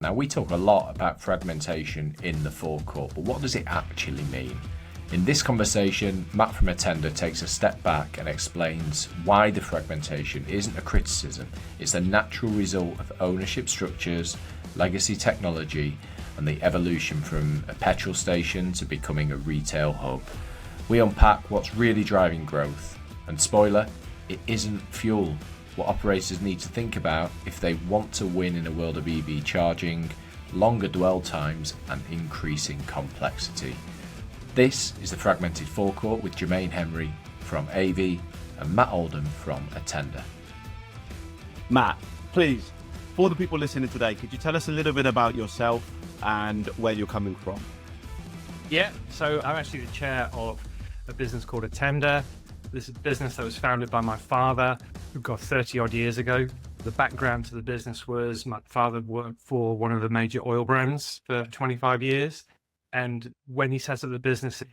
Now, we talk a lot about fragmentation in the forecourt, but what does it actually mean? In this conversation, Matt from Attenda takes a step back and explains why the fragmentation isn't a criticism, it's a natural result of ownership structures, legacy technology, and the evolution from a petrol station to becoming a retail hub. We unpack what's really driving growth, and spoiler, it isn't fuel. What operators need to think about if they want to win in a world of EV charging, longer dwell times, and increasing complexity. This is the Fragmented Forecourt with Ghermaine Henry from Aevi and Matt Oldham from Attenda. Matt, please, for the people listening today, could you tell us a little bit about yourself and where you're coming from? Yeah, so I'm actually the chair of a business called Attenda. This is a business that was founded by my father, who got 30 odd years ago. The background to the business was my father worked for one of the major oil brands for 25 years. And when he set up the business, it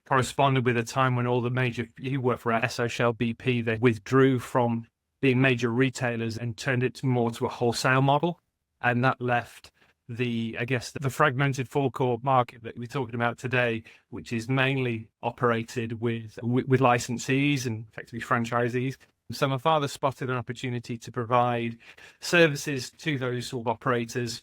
corresponded with a time when all the major, he worked for Esso, Shell, BP, they withdrew from being major retailers and turned it more to a wholesale model. And that left the fragmented forecourt market that we're talking about today, which is mainly operated with licensees and effectively franchisees. So my father spotted an opportunity to provide services to those sort of operators,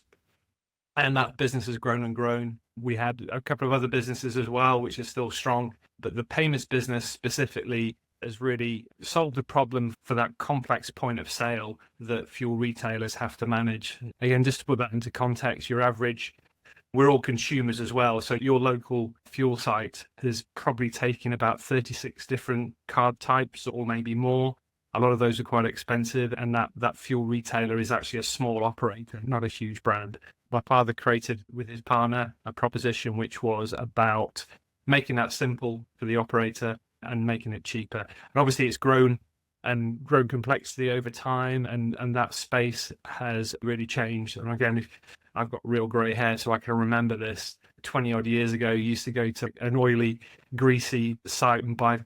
and that business has grown and grown. We had a couple of other businesses as well, which are still strong, but the payments business specifically has really solved the problem for that complex point of sale that fuel retailers have to manage. Again, just to put that into context, we're all consumers as well. So your local fuel site has probably taken about 36 different card types or maybe more. A lot of those are quite expensive, and that fuel retailer is actually a small operator, not a huge brand. My father created with his partner a proposition which was about making that simple for the operator and making it cheaper. And obviously it's grown complexity over time, and that space has really changed. And again, I've got real grey hair, so I can remember this. 20 odd years ago, you used to go to an oily, greasy site and buy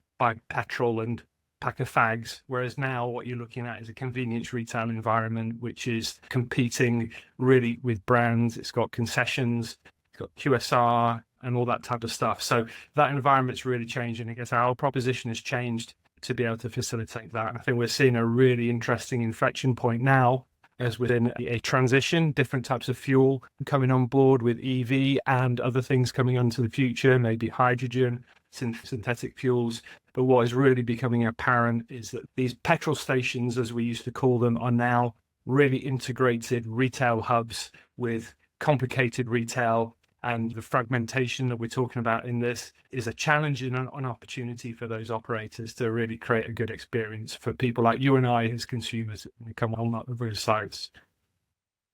petrol and pack of fags, whereas now what you're looking at is a convenience retail environment which is competing really with brands. It's got concessions, it's got QSR and all that type of stuff. So that environment's really changing. I guess our proposition has changed to be able to facilitate that. And I think we're seeing a really interesting inflection point now as within a transition, different types of fuel coming on board with EV and other things coming onto the future, maybe hydrogen, synthetic fuels. But what is really becoming apparent is that these petrol stations, as we used to call them, are now really integrated retail hubs with complicated retail. And the fragmentation that we're talking about in this is a challenge and an opportunity for those operators to really create a good experience for people like you and I as consumers who come on those sites.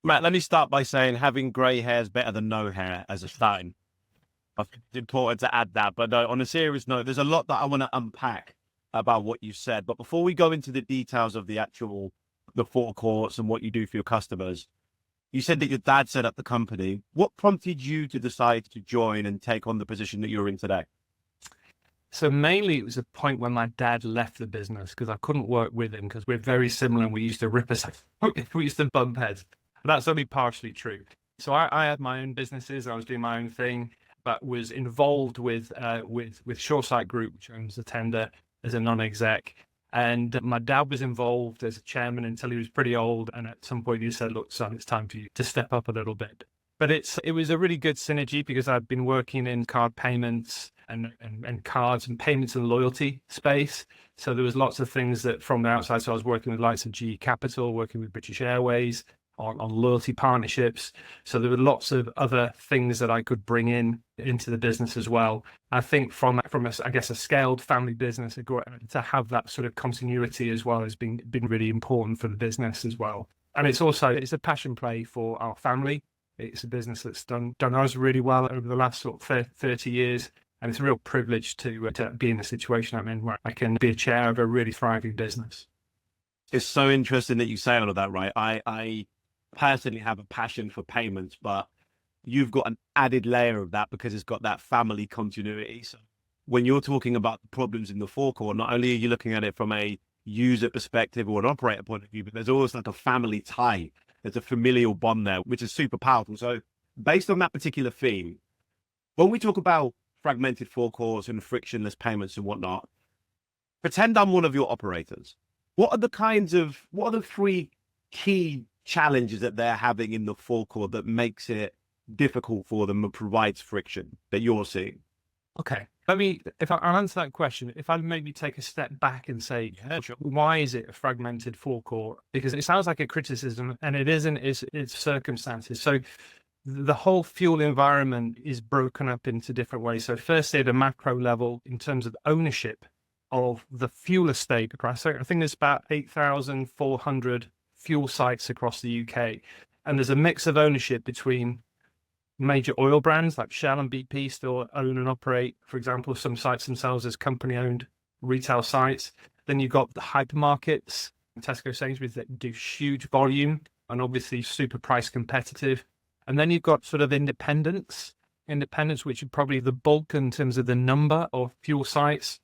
Matt, let me start by saying having grey hair is better than no hair as a starting. I think it's important to add that. But on a serious note, there's a lot that I want to unpack about what you said. But before we go into the details of the forecourts and what you do for your customers, you said that your dad set up the company. What prompted you to decide to join and take on the position that you're in today? So mainly it was a point when my dad left the business because I couldn't work with him because we're very similar and we used to we used to bump heads. But that's only partially true. So I had my own businesses. I was doing my own thing, but was involved with Shoresight Group, which owns Attenda, as a non-exec. And my dad was involved as a chairman until he was pretty old. And at some point he said, look, son, it's time for you to step up a little bit. But it was a really good synergy because I've been working in card payments and cards and payments and loyalty space. So there was lots of things that from the outside. So I was working with likes of GE Capital, working with British Airways on loyalty partnerships. So there were lots of other things that I could bring into the business as well. I think from a scaled family business, to have that sort of continuity as well has been really important for the business as well. And it's a passion play for our family. It's a business that's done us really well over the last sort of 30 years. And it's a real privilege to be in the situation I'm in where I can be a chair of a really thriving business. It's so interesting that you say all of that, right? I personally have a passion for payments, but you've got an added layer of that because it's got that family continuity. So when you're talking about the problems in the forecourt, not only are you looking at it from a user perspective or an operator point of view, but there's always like a family tie there's a familial bond there, which is super powerful. So based on that particular theme, when we talk about fragmented forecourts and frictionless payments and whatnot, pretend I'm one of your operators. What are the three key challenges that they're having in the forecourt that makes it difficult for them and provides friction that you're seeing? Okay. I'll answer that question. If I maybe take a step back and say, Yeah, sure. why is it a fragmented forecourt? Because it sounds like a criticism, and it isn't. It's circumstances. So the whole fuel environment is broken up into different ways. So firstly, at a macro level, in terms of ownership of the fuel estate across, I think there's about 8,400 fuel sites across the UK, and there's a mix of ownership between major oil brands like Shell and BP still own and operate, for example, some sites themselves as company-owned retail sites. Then you've got the hypermarkets, Tesco, Sainsbury's, that do huge volume and obviously super price competitive. And then you've got sort of independents, which are probably the bulk in terms of the number of fuel sites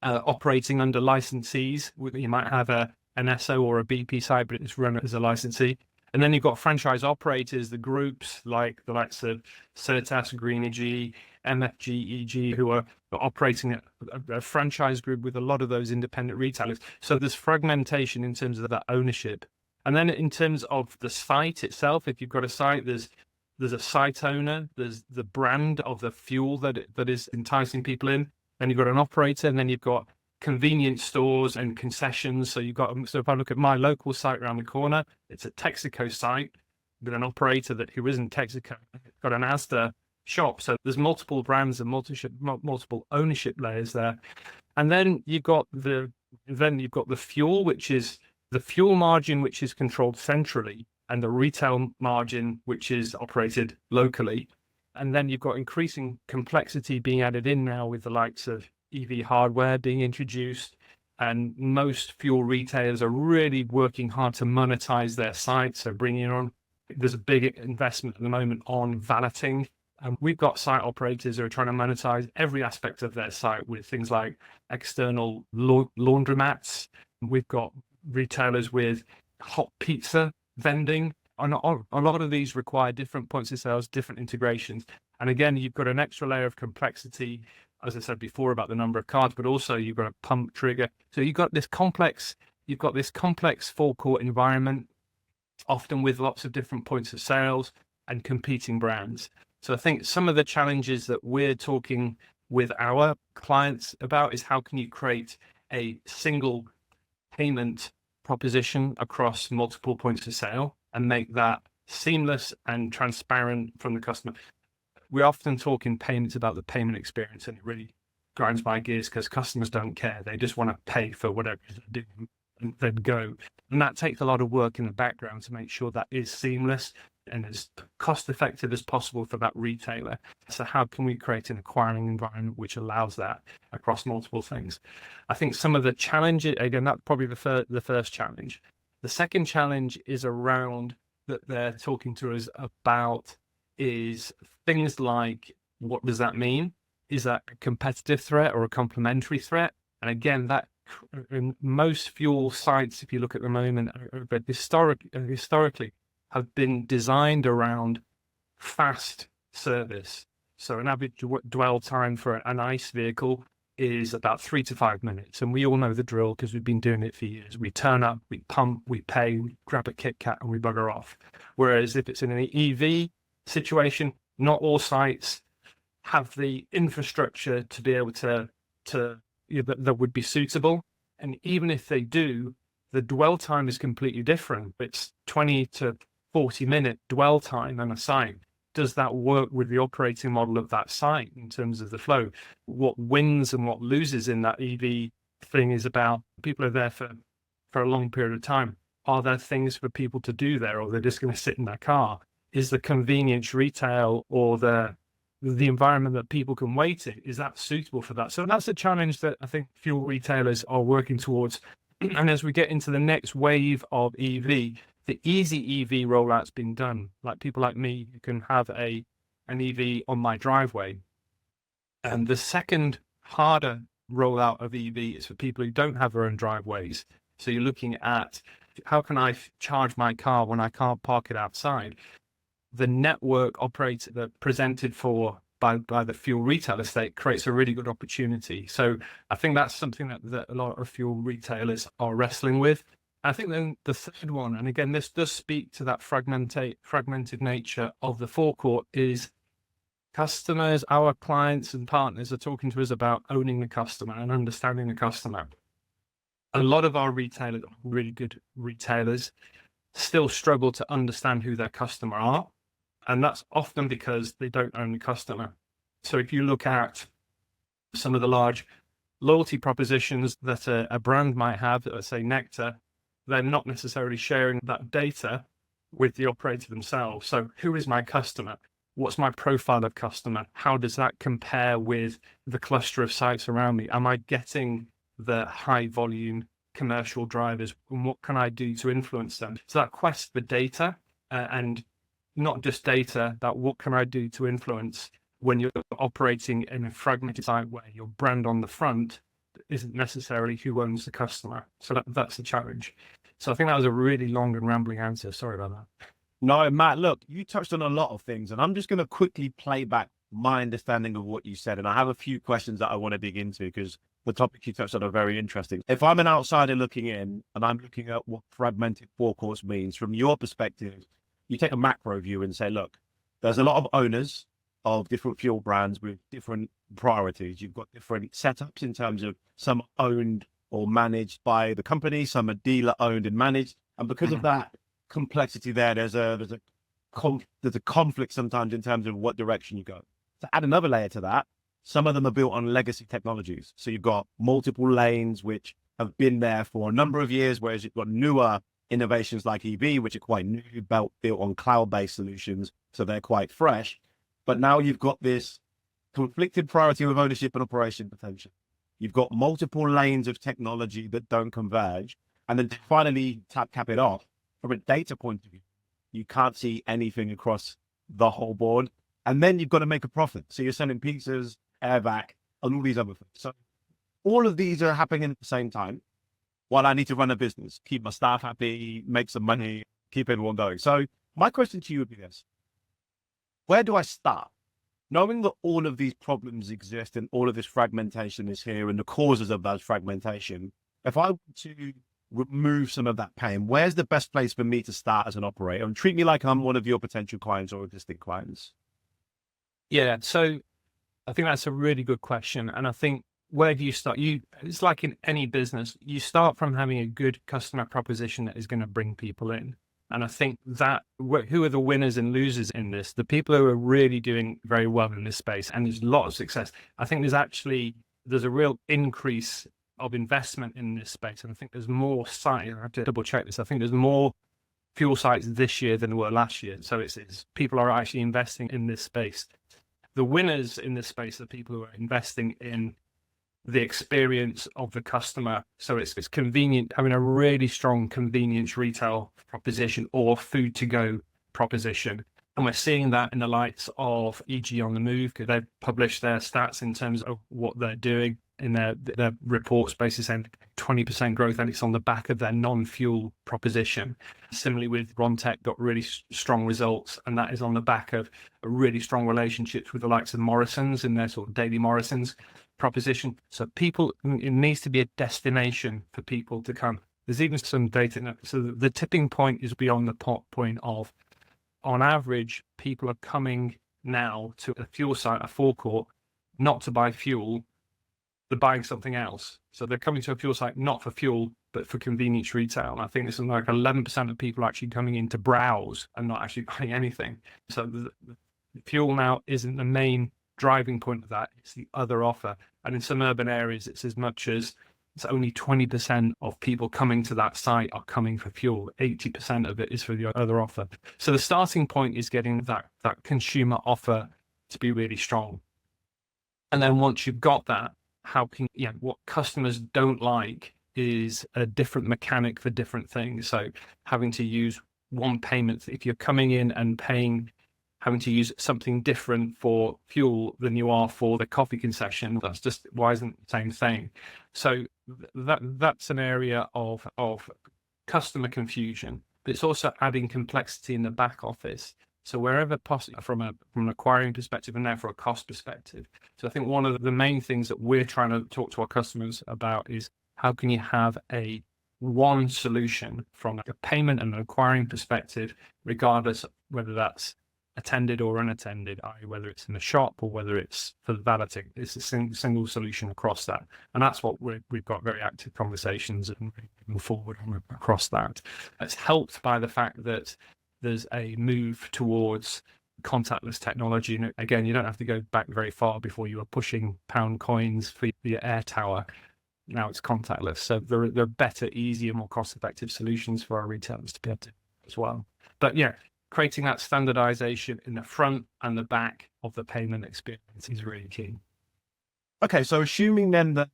operating under licensees. You might have an Esso or a BP site, but it's run as a licensee. And then you've got franchise operators, the groups like the likes of Certas, Greenergy, MFG, who are operating a franchise group with a lot of those independent retailers. So there's fragmentation in terms of that ownership. And then in terms of the site itself, if you've got a site, there's a site owner, there's the brand of the fuel that is enticing people in, then you've got an operator, and then you've got convenience stores and concessions. So if I look at my local site around the corner, it's a Texaco site with an operator who isn't Texaco, got an Asda shop. So there's multiple brands and multiple ownership layers there. And then you've got the fuel, which is the fuel margin, which is controlled centrally, and the retail margin, which is operated locally. And then you've got increasing complexity being added in now with the likes of EV hardware being introduced, and most fuel retailers are really working hard to monetize their sites. So there's a big investment at the moment on valeting, and we've got site operators who are trying to monetize every aspect of their site with things like external laundromats. We've got retailers with hot pizza vending. And a lot of these require different points of sales, different integrations. And again, you've got an extra layer of complexity, as I said before, about the number of cards, but also you've got a pump trigger. So you've got this complex forecourt environment, often with lots of different points of sales and competing brands. So I think some of the challenges that we're talking with our clients about is how can you create a single payment proposition across multiple points of sale and make that seamless and transparent from the customer. We're often talking payments about the payment experience, and it really grinds my gears because customers don't care. They just want to pay for whatever they're doing and then go. And that takes a lot of work in the background to make sure that is seamless and as cost effective as possible for that retailer. So how can we create an acquiring environment which allows that across multiple things? I think some of the challenges, again, that's probably the first challenge. The second challenge is around that they're talking to us about is things like, what does that mean? Is that a competitive threat or a complementary threat? And again, that in most fuel sites, if you look at the moment, historically have been designed around fast service. So an average dwell time for an ICE vehicle is about 3 to 5 minutes. And we all know the drill because we've been doing it for years. We turn up, we pump, we pay, we grab a Kit Kat and we bugger off. Whereas if it's in an EV situation, not all sites have the infrastructure to be able that would be suitable. And even if they do, the dwell time is completely different. It's 20 to 40-minute dwell time on a site. Does that work with the operating model of that site in terms of the flow? What wins and what loses in that EV thing is about people are there for a long period of time. Are there things for people to do there, or they're just going to sit in their car? Is the convenience retail or the environment that people can wait in, is that suitable for that? So that's a challenge that I think fuel retailers are working towards. And as we get into the next wave of EV, the easy EV rollout's been done. Like people like me who can have an EV on my driveway. And the second harder rollout of EV is for people who don't have their own driveways. So you're looking at how can I charge my car when I can't park it outside? The network operator that presented for by the fuel retail estate creates a really good opportunity. So I think that's something that a lot of fuel retailers are wrestling with. I think then the third one, and again, this does speak to that fragmented nature of the forecourt, is customers, our clients and partners are talking to us about owning the customer and understanding the customer. A lot of our retailers, really good retailers, still struggle to understand who their customer are. And that's often because they don't own the customer. So if you look at some of the large loyalty propositions that a brand might have, let's say Nectar, they're not necessarily sharing that data with the operator themselves. So who is my customer? What's my profile of customer? How does that compare with the cluster of sites around me? Am I getting the high volume commercial drivers? And what can I do to influence them? So that quest for data and not just data, that what can I do to influence when you're operating in a fragmented site where your brand on the front isn't necessarily who owns the customer. So that's the challenge. So I think that was a really long and rambling answer. Sorry about that. No, Matt, look, you touched on a lot of things, and I'm just going to quickly play back my understanding of what you said. And I have a few questions that I want to dig into because the topics you touched on are very interesting. If I'm an outsider looking in and I'm looking at what fragmented forecourts means from your perspective, you take a macro view and say, look, there's a lot of owners of different fuel brands with different priorities. You've got different setups in terms of some owned or managed by the company, some are dealer owned and managed. And because of that complexity there, there's a conflict sometimes in terms of what direction you go. To add another layer to that, some of them are built on legacy technologies. So you've got multiple lanes, which have been there for a number of years, whereas you've got newer innovations like Aevi, which are quite new, built on cloud-based solutions, so they're quite fresh. But now you've got this conflicted priority of ownership and operation potential. You've got multiple lanes of technology that don't converge. And then to finally cap it off, from a data point of view, you can't see anything across the whole board. And then you've got to make a profit. So you're selling pizzas, airvac, and all these other things. So all of these are happening at the same time, while I need to run a business, keep my staff happy, make some money, keep everyone going. So my question to you would be this: where do I start? Knowing that all of these problems exist and all of this fragmentation is here and the causes of that fragmentation, if I were to remove some of that pain, where's the best place for me to start as an operator? And treat me like I'm one of your potential clients or existing clients. Yeah, so I think that's a really good question. And I think, where do you start? It's like in any business, you start from having a good customer proposition that is going to bring people in. And I think that who are the winners and losers in this? The people who are really doing very well in this space, and there's a lot of success. I think there's a real increase of investment in this space. And I think there's more sites. I have to double check this. I think there's more fuel sites this year than there were last year. So it's people are actually investing in this space. The winners in this space are people who are investing in the experience of the customer. So it's convenient, having a really strong convenience retail proposition or food to go proposition. And we're seeing that in the lights of EG on the Move, because they've published their stats in terms of what they're doing in their reports, basically saying 20% growth, and it's on the back of their non-fuel proposition. Similarly with Rontec, got really strong results, and that is on the back of a really strong relationships with the likes of Morrison's in their sort of daily Morrison's proposition. So it needs to be a destination for people to come. There's even some data. So the tipping point is beyond the point of, on average, people are coming now to a fuel site, a forecourt, not to buy fuel, they're buying something else. So they're coming to a fuel site not for fuel, but for convenience retail. And I think this is like 11% of people actually coming in to browse and not actually buying anything. So the fuel now isn't the main driving point of that. It's the other offer. And in some urban areas, it's as much as it's only 20% of people coming to that site are coming for fuel. 80% of it is for the other offer. So the starting point is getting that consumer offer to be really strong. And then once you've got that, what customers don't like is a different mechanic for different things. So having to use one payment, if you're coming in and having to use something different for fuel than you are for the coffee concession, that's just, why isn't it the same thing? So that's an area of customer confusion, but it's also adding complexity in the back office. So wherever possible, from an acquiring perspective and therefore a cost perspective. So I think one of the main things that we're trying to talk to our customers about is how can you have one solution from a payment and an acquiring perspective, regardless of whether that's attended or unattended, i.e. whether it's in the shop or whether it's for the valeting. It's a single solution across that. And that's what we've got very active conversations and moving forward across that. It's helped by the fact that there's a move towards contactless technology. And again, you don't have to go back very far before you were pushing pound coins for your air tower. Now it's contactless. So there are better, easier, more cost-effective solutions for our retailers to be able to as well. But yeah, creating that standardization in the front and the back of the payment experience is really key. Okay, so assuming then that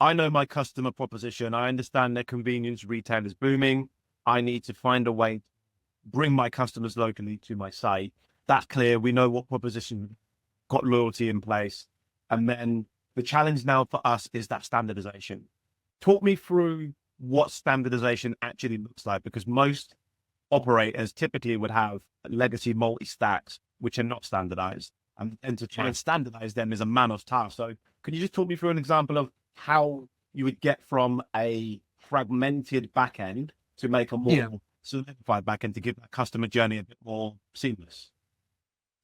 I know my customer proposition, I understand their convenience retail is booming, I need to find a way to bring my customers locally to my site. That's clear. We know what proposition, got loyalty in place. And then the challenge now for us is that standardization. Talk me through what standardization actually looks like, because most operators typically would have legacy multi-stacks, which are not standardized. And to try and standardize them is a mammoth task. So can you just talk me through an example of how you would get from a fragmented backend to make a more solidified backend to give that customer journey a bit more seamless?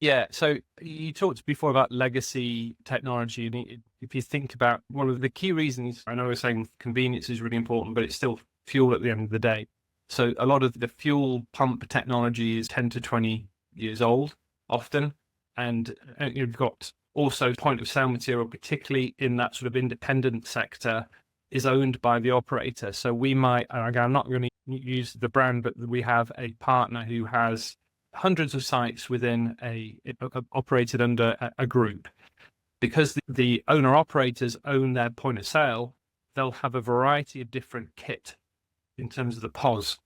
Yeah, so you talked before about legacy technology. And if you think about one of the key reasons, I know we're saying convenience is really important, but it's still fuel at the end of the day. So a lot of the fuel pump technology is 10 to 20 years old often. And you've got also point of sale material, particularly in that sort of independent sector, is owned by the operator. So we might, I'm not going to use the brand, but we have a partner who has hundreds of sites within operated under a group. Because the owner operators own their point of sale, they'll have a variety of different kit in terms of the POS.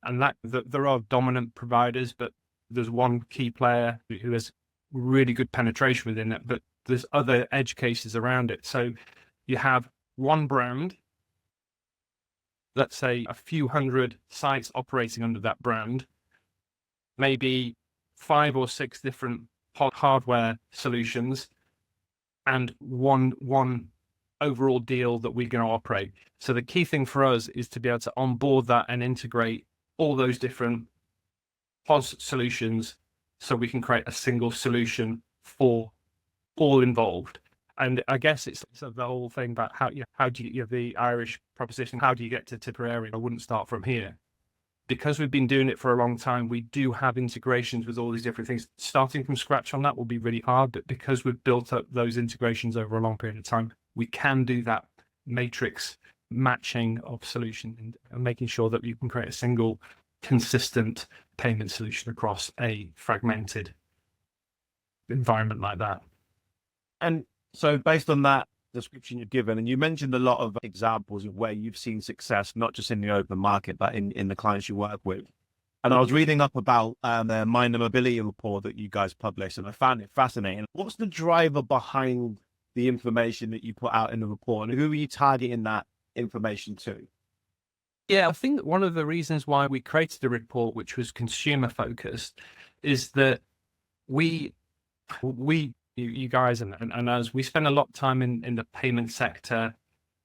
And there are dominant providers, but there's one key player who has really good penetration within it, but there's other edge cases around it. So you have one brand, let's say a few hundred sites operating under that brand, maybe 5 or 6 different hardware solutions, and one overall deal that we're going to operate. So the key thing for us is to be able to onboard that and integrate all those different POS solutions so we can create a single solution for all involved. And I guess it's the whole thing about how do you the Irish proposition, how do you get to Tipperary? I wouldn't start from here. Because we've been doing it for a long time, we do have integrations with all these different things. Starting from scratch on that will be really hard, but because we've built up those integrations over a long period of time, we can do that matrix matching of solution and making sure that you can create a single consistent payment solution across a fragmented environment like that. And so based on that description you've given, and you mentioned a lot of examples of where you've seen success, not just in the open market, but in the clients you work with. And I was reading up about the Minor Mobility report that you guys published, and I found it fascinating. What's the driver behind the information that you put out in the report, and who are you targeting that information to? Yeah, I think one of the reasons why we created the report, which was consumer focused, is that you guys and us, we spend a lot of time in the payment sector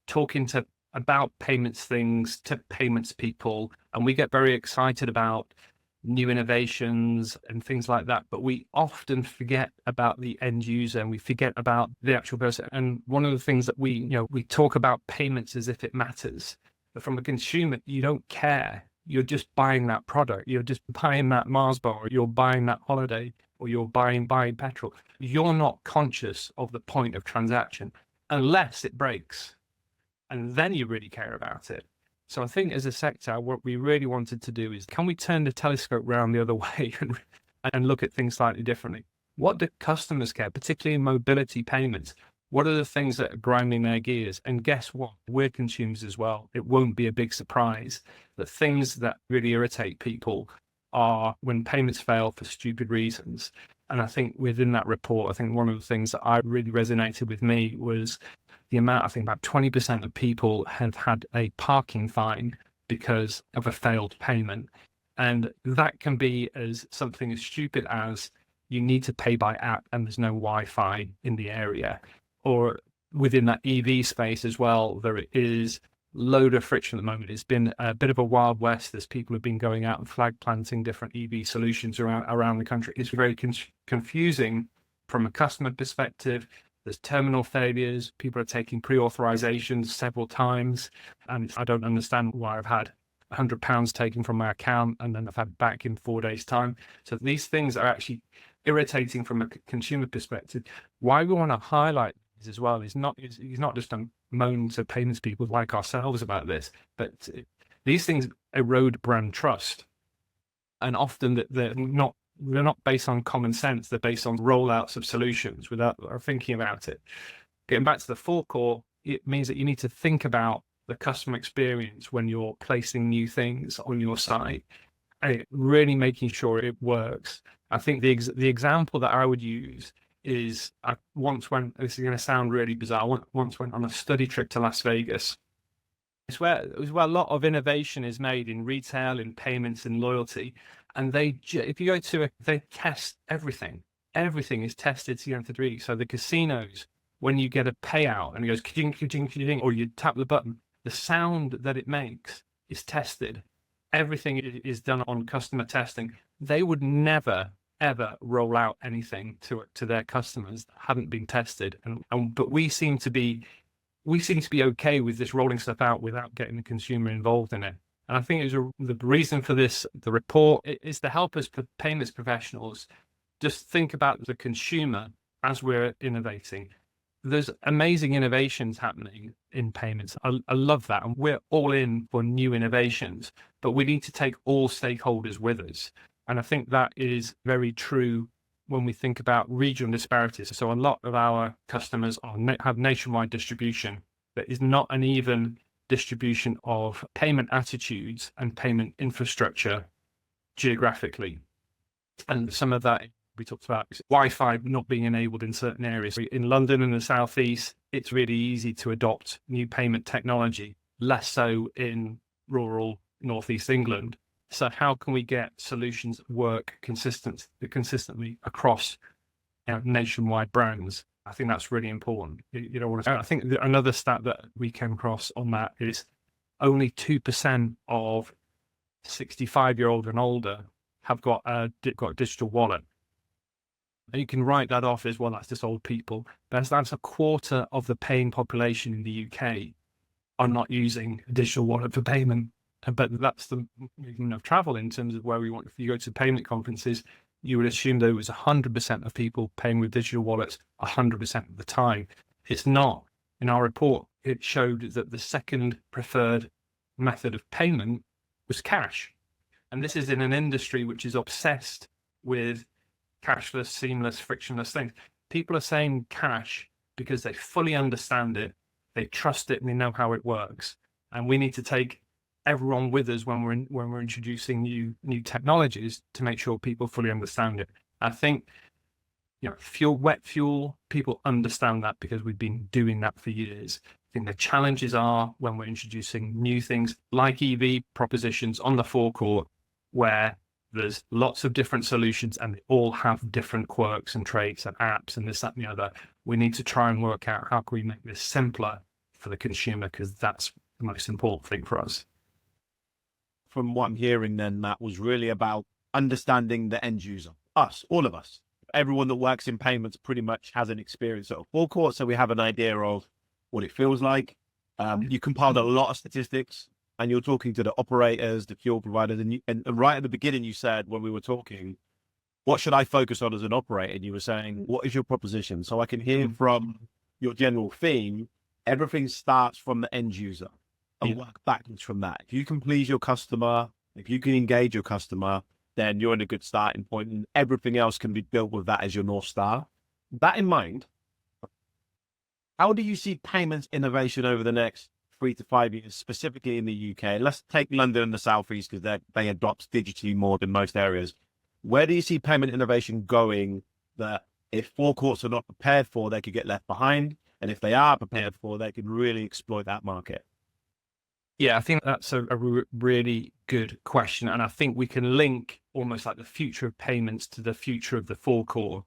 talking about payments things to payments people, and we get very excited about new innovations and things like that, but we often forget about the end user and we forget about the actual person. And one of the things that we talk about payments as if it matters, but from a consumer, you don't care. You're just buying that product. You're just buying that Mars bar, or you're buying that holiday, or you're buying petrol. You're not conscious of the point of transaction unless it breaks. And then you really care about it. So I think as a sector, what we really wanted to do is, can we turn the telescope round the other way and look at things slightly differently? What do customers care, particularly in mobility payments? What are the things that are grinding their gears? And guess what? We're consumers as well. It won't be a big surprise that things that really irritate people are when payments fail for stupid reasons. And I think within that report, I think one of the things that I really resonated with me was the amount, I think about 20% of people have had a parking fine because of a failed payment. And that can be as something as stupid as you need to pay by app and there's no Wi-Fi in the area. Or within that EV space as well, there is load of friction at the moment. It's been a bit of a wild west as people have been going out and flag planting different EV solutions around the country. It's very confusing from a customer perspective. There's terminal failures. People are taking pre-authorizations several times. And I don't understand why I've had £100 taken from my account and then I've had it back in 4 days' time. So these things are actually irritating from a consumer perspective. Why we want to highlight this as well is not just a moan to payments people like ourselves about this, but these things erode brand trust. And often they're not based on common sense. They're based on rollouts of solutions without thinking about it. Getting back to the forecourt, it means that you need to think about the customer experience when you're placing new things on your site, and really making sure it works. I think the example that I would use is I once went, this is going to sound really bizarre, I once went on a study trip to Las Vegas. It's where a lot of innovation is made in retail, in payments, and loyalty. And if you go to they test everything. Everything is tested to the nth degree. So the casinos, when you get a payout and it goes ka-ching, ka-ching, ka-ching, or you tap the button, the sound that it makes is tested. Everything is done on customer testing. They would never, ever roll out anything to their customers that hadn't been tested. But we seem to be okay with this rolling stuff out without getting the consumer involved in it. And I think the reason for this, the report, is to help us payments professionals just think about the consumer as we're innovating. There's amazing innovations happening in payments. I love that. And we're all in for new innovations, but we need to take all stakeholders with us. And I think that is very true when we think about regional disparities. So a lot of our customers have nationwide distribution. There is not an even distribution of payment attitudes and payment infrastructure geographically. And some of that we talked about Wi-Fi not being enabled in certain areas. In London and the Southeast, it's really easy to adopt new payment technology, less so in rural Northeast England. So how can we get solutions that work consistently across nationwide brands? I think that's really important. You don't want to. I think another stat that we came across on that is only 2% of 65-year-old and older have got a digital wallet. And you can write that off as well. That's just old people. But that's a quarter of the paying population in the UK are not using a digital wallet for payment. But that's the reason of travel in terms of where we want. If you go to payment conferences, you would assume there was 100% of people paying with digital wallets 100% of the time. It's not. In our report, it showed that the second preferred method of payment was cash. And this is in an industry which is obsessed with cashless, seamless, frictionless things. People are saying cash because they fully understand it, they trust it, and they know how it works. And we need to take everyone with us when we're introducing new technologies to make sure people fully understand it. I think wet fuel, people understand that because we've been doing that for years. I think the challenges are when we're introducing new things like EV propositions on the forecourt, where there's lots of different solutions and they all have different quirks and traits and apps and this, that, and the other. We need to try and work out how can we make this simpler for the consumer, because that's the most important thing for us. From what I'm hearing then, Matt, was really about understanding the end user, us, all of us. Everyone that works in payments pretty much has an experience at a forecourt, so we have an idea of what it feels like. You compiled a lot of statistics, and you're talking to the operators, the fuel providers, and right at the beginning you said, when we were talking, what should I focus on as an operator? And you were saying, what is your proposition? So I can hear from your general theme, everything starts from the end user and work backwards from that. If you can please your customer, if you can engage your customer, then you're in a good starting point, and everything else can be built with that as your North Star. That in mind, how do you see payments innovation over the next 3 to 5 years, specifically in the UK? Let's take London and the Southeast because they adopt digitally more than most areas. Where do you see payment innovation going that if forecourts are not prepared for, they could get left behind? And if they are prepared for, they can really exploit that market? Yeah, I think that's a really good question. And I think we can link almost like the future of payments to the future of the forecourt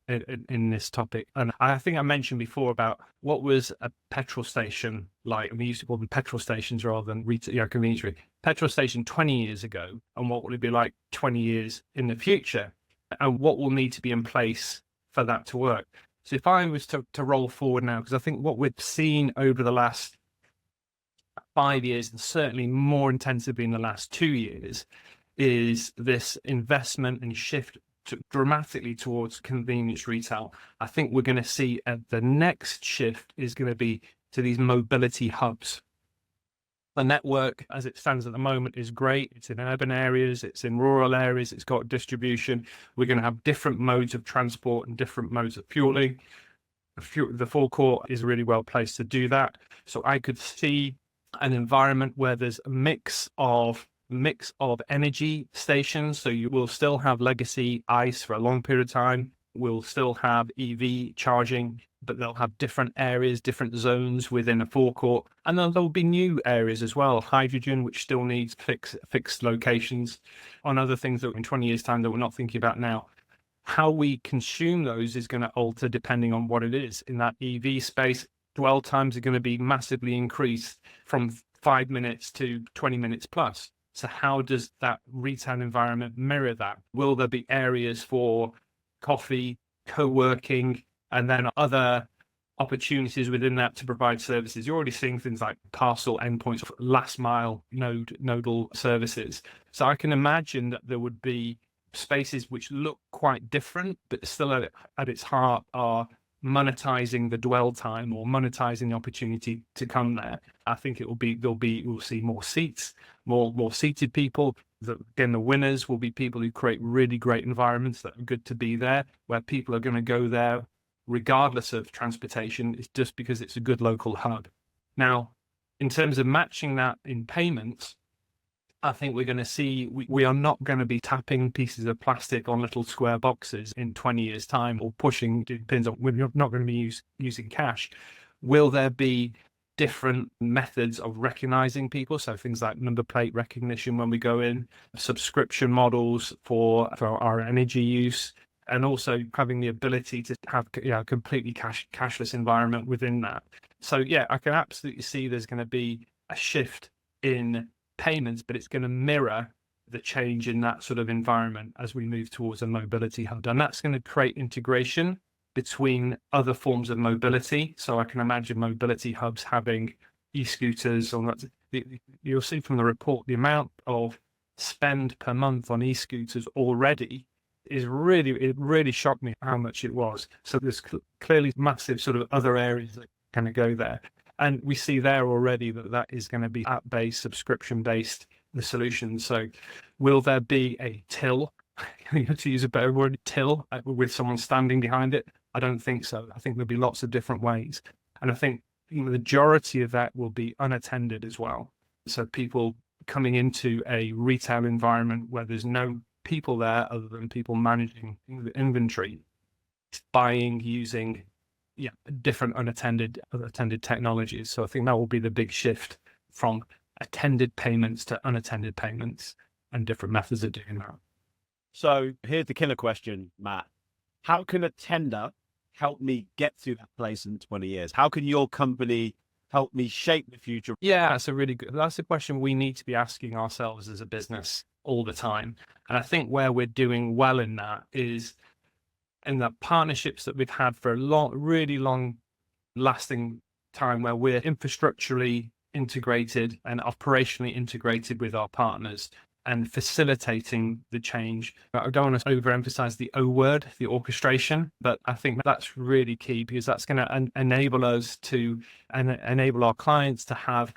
in this topic. And I think I mentioned before about what was a petrol station like. We used to call them petrol stations rather than retail, convenience store. Petrol station 20 years ago, and what will it be like 20 years in the future? And what will need to be in place for that to work? So if I was to roll forward now, because I think what we've seen over the last 5 years, and certainly more intensively in the last 2 years, is this investment and shift dramatically towards convenience retail. I think we're going to see the next shift is going to be to these mobility hubs. The network, as it stands at the moment, is great. It's in urban areas, it's in rural areas, it's got distribution. We're going to have different modes of transport and different modes of fueling. The forecourt is really well placed to do that. So I could see an environment where there's a mix of energy stations. So you will still have legacy ICE for a long period of time. We'll still have EV charging, but they'll have different areas, different zones within a forecourt. And then there'll be new areas as well, hydrogen, which still needs fixed locations, on other things that in 20 years' time that we're not thinking about now. How we consume those is going to alter depending on what it is. In that EV space, dwell times are going to be massively increased from 5 minutes to 20 minutes plus. So how does that retail environment mirror that? Will there be areas for coffee, co-working, and then other opportunities within that to provide services? You're already seeing things like parcel endpoints, last mile nodal services. So I can imagine that there would be spaces which look quite different, but still at its heart are monetizing the dwell time or monetizing the opportunity to come there. I think we'll see more seats, more seated people. Again, the winners will be people who create really great environments that are good to be there, where people are going to go there regardless of transportation. It's just because it's a good local hub. Now, in terms of matching that in payments, I think we're going to see, we are not going to be tapping pieces of plastic on little square boxes in 20 years' time, or pushing, depends on, we're not going to be using cash. Will there be different methods of recognizing people? So things like number plate recognition when we go in, subscription models for our energy use, and also having the ability to have a completely cashless environment within that. So yeah, I can absolutely see there's going to be a shift in payments, but it's going to mirror the change in that sort of environment as we move towards a mobility hub. And that's going to create integration between other forms of mobility. So I can imagine mobility hubs having e-scooters. You'll see from the report, the amount of spend per month on e-scooters already it really shocked me how much it was. So there's clearly massive sort of other areas that kind of go there. And we see there already that is going to be app-based, subscription-based, the solution. So will there be a till, to use a better word, till, with someone standing behind it? I don't think so. I think there'll be lots of different ways. And I think the majority of that will be unattended as well. So people coming into a retail environment where there's no people there other than people managing the inventory, buying, using different unattended technologies. So I think that will be the big shift from attended payments to unattended payments, and different methods of doing that. So here's the killer question, Matt. How can Attenda help me get to that place in 20 years? How can your company help me shape the future? Yeah, that's a question we need to be asking ourselves as a business all the time. And I think where we're doing well in that is in the partnerships that we've had for a really long lasting time, where we're infrastructurally integrated and operationally integrated with our partners and facilitating the change. I don't want to overemphasize the O word, the orchestration, but I think that's really key, because that's going to enable us to enable our clients to have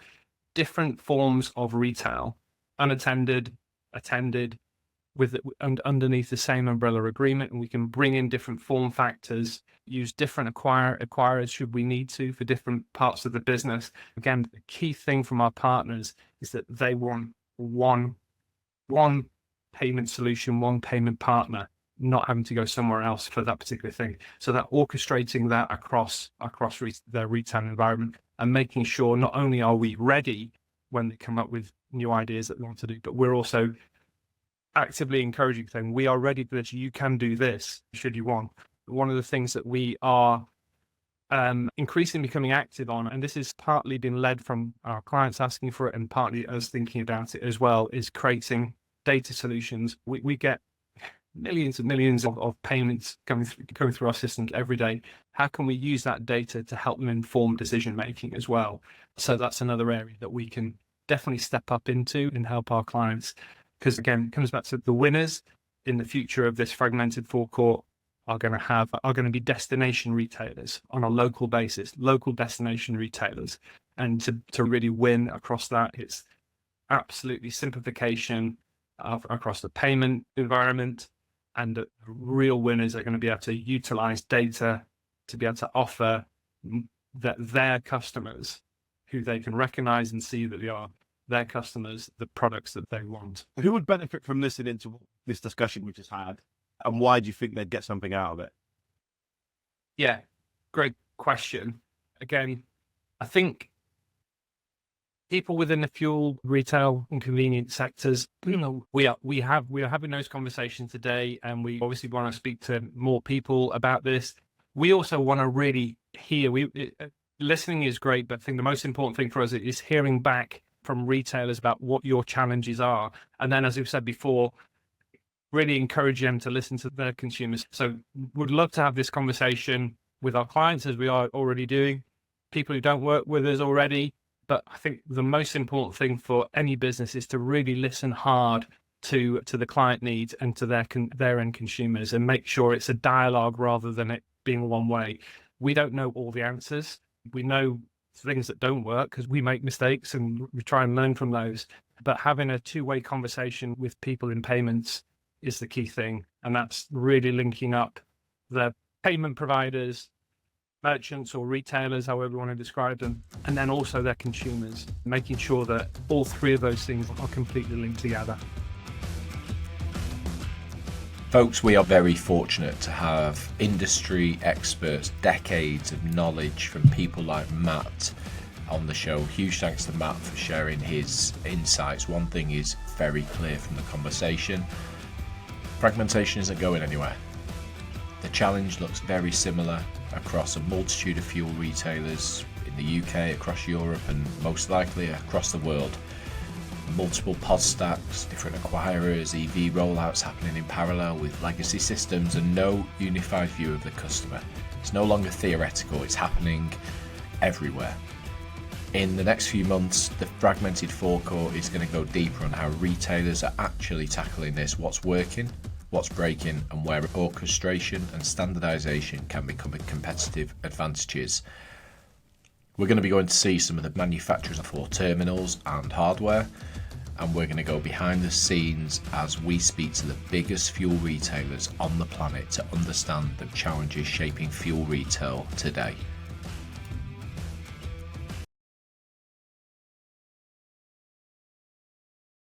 different forms of retail, unattended, attended, and underneath the same umbrella agreement. And we can bring in different form factors, use different acquirers should we need to for different parts of the business. Again, the key thing from our partners is that they want one payment solution, one payment partner, not having to go somewhere else for that particular thing. So that orchestrating that across their retail environment, and making sure not only are we ready when they come up with new ideas that they want to do. But we're also actively encouraging, saying we are ready for this. You can do this should you want. One of the things that we are increasingly becoming active on, and this has partly been led from our clients asking for it and partly us thinking about it as well, is creating data solutions. We get millions and millions of payments coming through our systems every day. How can we use that data to help them inform decision making as well? So that's another area that we can definitely step up into and help our clients. Because again, it comes back to the winners in the future of this fragmented forecourt are going to be destination retailers on a local basis, local destination retailers. And to really win across that, it's absolutely simplification across the payment environment, and the real winners are going to be able to utilize data to be able to offer that their customers, who they can recognize and see that they are their customers, the products that they want. Who would benefit from listening to this discussion we just had, and why do you think they'd get something out of it? Yeah, great question. Again, I think people within the fuel, retail, and convenience sectors, we are having those conversations today, and we obviously want to speak to more people about this. We also want to really hear. Listening is great, but I think the most important thing for us is hearing back from retailers about what your challenges are, and then, as we've said before, really encourage them to listen to their consumers. So, would love to have this conversation with our clients, as we are already doing. People who don't work with us already. But I think the most important thing for any business is to really listen hard to the client needs and to their end consumers, and make sure it's a dialogue rather than it being one way. We don't know all the answers. We know things that don't work because we make mistakes and we try and learn from those. But having a two-way conversation with people in payments is the key thing. And that's really linking up the payment providers, merchants or retailers, however you want to describe them, and then also their consumers, making sure that all three of those things are completely linked together. Folks, we are very fortunate to have industry experts, decades of knowledge from people like Matt on the show. Huge thanks to Matt for sharing his insights. One thing is very clear from the conversation: fragmentation isn't going anywhere. The challenge looks very similar across a multitude of fuel retailers in the UK, across Europe, and most likely across the world. Multiple POS stacks, different acquirers, EV rollouts happening in parallel with legacy systems, and no unified view of the customer. It's no longer theoretical, it's happening everywhere. In the next few months, the Fragmented Forecourt is going to go deeper on how retailers are actually tackling this, what's working, what's breaking, and where orchestration and standardization can become competitive advantages. We're going to be going to see some of the manufacturers for terminals and hardware, and we're going to go behind the scenes as we speak to the biggest fuel retailers on the planet to understand the challenges shaping fuel retail today.